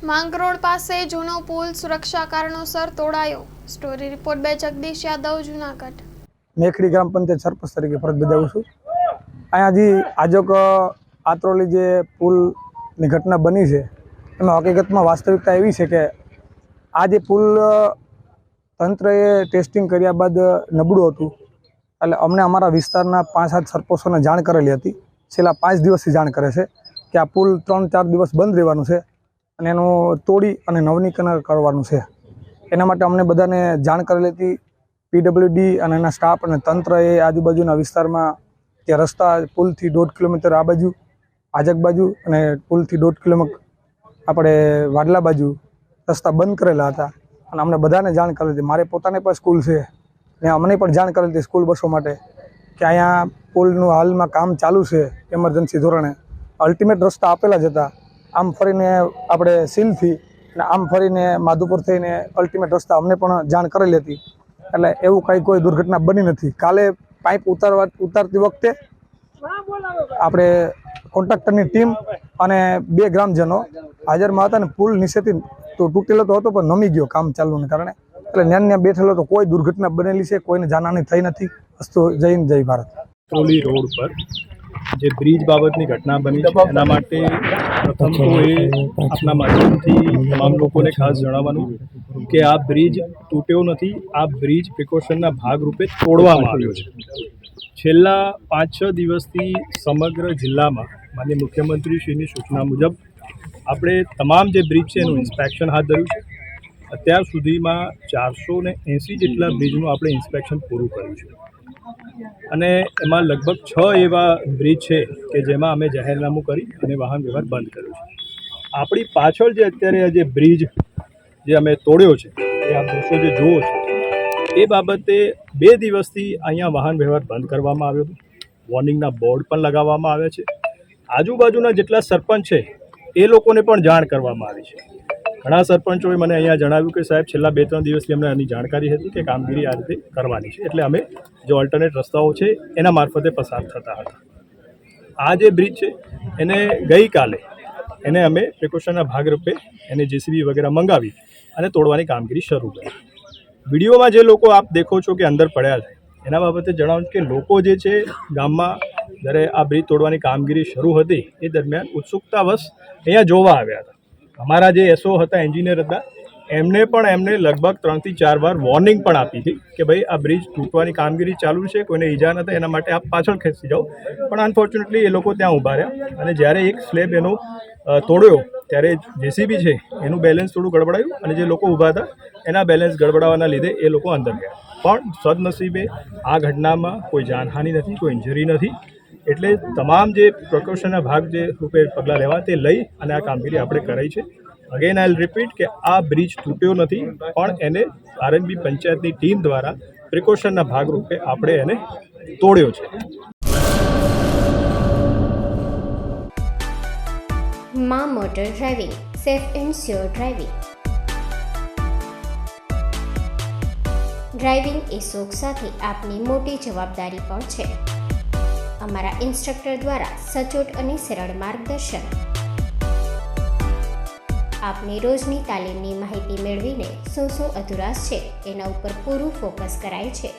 માંગરોળ પાસે જૂનો પુલ સુરક્ષા કારણોસર તોડાયો। Story report by Jagdish Yadav, Junagadh. Mekhdi ગ્રામ પંચાયત સરપંચ તરીકે ફરજ બજાવું છું। અહીંયા હજી આજોક આત્રોલી જે પુલની ઘટના બની છે એમાં હકીકતમાં વાસ્તવિકતા એવી છે કે આ જે પુલ તંત્રએ ટેસ્ટિંગ કર્યા બાદ નબળું હતું, એટલે અમને અમારા વિસ્તારના 5-7 સરપંચોને જાણ કરેલી હતી। છેલ્લા 5 દિવસથી જાણ કરે છે કે આ પુલ 3-4 દિવસ બંધ રહેવાનું છે અને એનું તોડી અને નવીનીકરણ કરવાનું છે। એના માટે અમને બધાને જાણ કરેલી હતી। પીડબ્લ્યુડી અને એના સ્ટાફ અને તંત્રએ આજુબાજુના વિસ્તારમાં કે રસ્તા પુલથી 1.5 કિલોમીટર આ બાજુ આજક બાજુ અને પુલથી 1.5 કિલોમીટર આપણે વાડલા બાજુ રસ્તા બંધ કરેલા હતા અને અમને બધાને જાણ કરેલી હતી। મારે પોતાને પણ સ્કૂલ છે ને અમને પણ જાણ કરેલી હતી સ્કૂલ બસો માટે કે અહીંયા પુલનું હાલમાં કામ ચાલુ છે એમરજન્સી ધોરણે। અલ્ટિમેટ રસ્તા આપેલા જ હતા, આમ ફરીને આપણે સીલથી અને આમ ફરીને માધુપુર થઈને અલ્ટિમેટ રસ્તા અમને પણ જાણ કરેલી હતી, એટલે એવું કોઈ દુર્ઘટના બની નથી। કાલે પાઇપ ઉતારતી વખતે આપણે કોન્ટ્રાક્ટરની ટીમ અને 2 ગ્રામજનો હાજરમાં હતા ને પુલ નીચેથી તો તૂટેલો તો હતો પણ નમી ગયો કામ ચાલુને કારણે, એટલે ત્યાં બેઠેલો તો કોઈ દુર્ઘટના બનેલી છે, કોઈને જાનહાની થઈ નથી। અસ્તુ જય હિન્દ, જય ભારત। આત્રોલી રોડ પર જે બ્રિજ બાબતની ઘટના બની છે એના માટે પ્રથમ તો એ આપના માધ્યમથી તમામ લોકોને ખાસ જણાવવાનું કે આ બ્રિજ તૂટ્યો નથી, આ બ્રિજ પ્રિકોશનના ભાગરૂપે તોડવામાં આવ્યો છે। છેલ્લા 5-6 દિવસથી સમગ્ર જિલ્લામાં માનનીય મુખ્યમંત્રીશ્રીની સૂચના મુજબ આપણે તમામ જે બ્રિજ છે એનું ઇન્સ્પેક્શન હાથ ધર્યું છે। અત્યાર સુધીમાં 480 જેટલા બ્રિજનું આપણે ઇન્સ્પેક્શન પૂરું કર્યું છે અને એમાં લગભગ 6 એવા બ્રિજ છે કે જેમાં અમે જાહેરનામું કરી અને વાહન વ્યવહાર બંધ કર્યો છે। આપણી પાછળ જે અત્યારે જે બ્રિજ જે અમે તોડ્યો છે એ આપ દૃશ્યો જે જુઓ છો એ બાબતે 2 દિવસથી અહીંયા વાહન વ્યવહાર બંધ કરવામાં આવ્યો હતો। વોર્નિંગના બોર્ડ પણ લગાવવામાં આવ્યા છે। આજુબાજુના જેટલા સરપંચ છે એ લોકોને પણ જાણ કરવામાં આવી છે। ઘણા સરપંચોએ મને અહીંયા જણાવ્યું કે સાહેબ છેલ્લા 2-3 દિવસથી અમને આની જાણકારી હતી કે કામગીરી આ રીતે કરવાની છે, એટલે અમે જે ઓલ્ટરનેટ રસ્તાઓ છે એના મારફતે પસાર થતા હતા। આ જે બ્રિજ છે એને ગઈકાલે એને અમે પ્રિકોશનના ભાગરૂપે એને જેસીબી વગેરે મંગાવી અને તોડવાની કામગીરી શરૂ કરી। વિડીયોમાં જે લોકો આપ દેખો છો કે અંદર પડ્યા છે એના બાબતે જણાવું કે લોકો જે છે ગામમાં જ્યારે આ બ્રિજ તોડવાની કામગીરી શરૂ હતી એ દરમિયાન ઉત્સુકતાવશ અહીંયા જોવા આવ્યા હતા। અમારા જે એસઓ હતા, એન્જિનિયર હતા, એમને લગભગ 3 થી 4 વાર વોર્નિંગ પણ આપી હતી કે ભાઈ આ બ્રિજ તૂટવાની કામગીરી ચાલુ છે, કોઈને ઈજા ન થાય એના માટે આપ પાછળ ખેંચી જાઓ, પણ અનફોર્ચ્યુનેટલી એ લોકો ત્યાં ઊભા રહ્યા અને જ્યારે એક સ્લેબ એનો તોડ્યો ત્યારે જેસીબી છે એનું બેલેન્સ થોડું ગડબડાયું અને જે લોકો ઊભા હતા એના બેલેન્સ ગડબડાવાના લીધે એ લોકો અંદર ગયા, પણ સદનસીબે આ ઘટનામાં કોઈ જાનહાનિ નથી, કોઈ ઇન્જરી નથી। એટલે તમામ જે પ્રિકોશનના ભાગ જે રૂપે પગલાં લેવા તે લઈ અને આ કામગીરી આપણે કરાઈ છે। અગેન આઈ વિલ રિપીટ કે આ બ્રિજ તૂટ્યો નથી, પણ એને આરએનબી પંચાયતની ટીમ દ્વારા પ્રિકોશનના ભાગરૂપે આપણે એને તોડ્યો છે। માં motor driving, safe and sure driving. Driving એ શોખ સાથે આપની મોટી જવાબદારી પણ છે। અમારા ઇન્સ્ટ્રક્ટર દ્વારા સચોટ અને સરળ માર્ગદર્શન, આપની રોજની તાલીમની માહિતી મેળવીને શું અધુરાશ છે એના ઉપર પૂરું ફોકસ કરાય છે।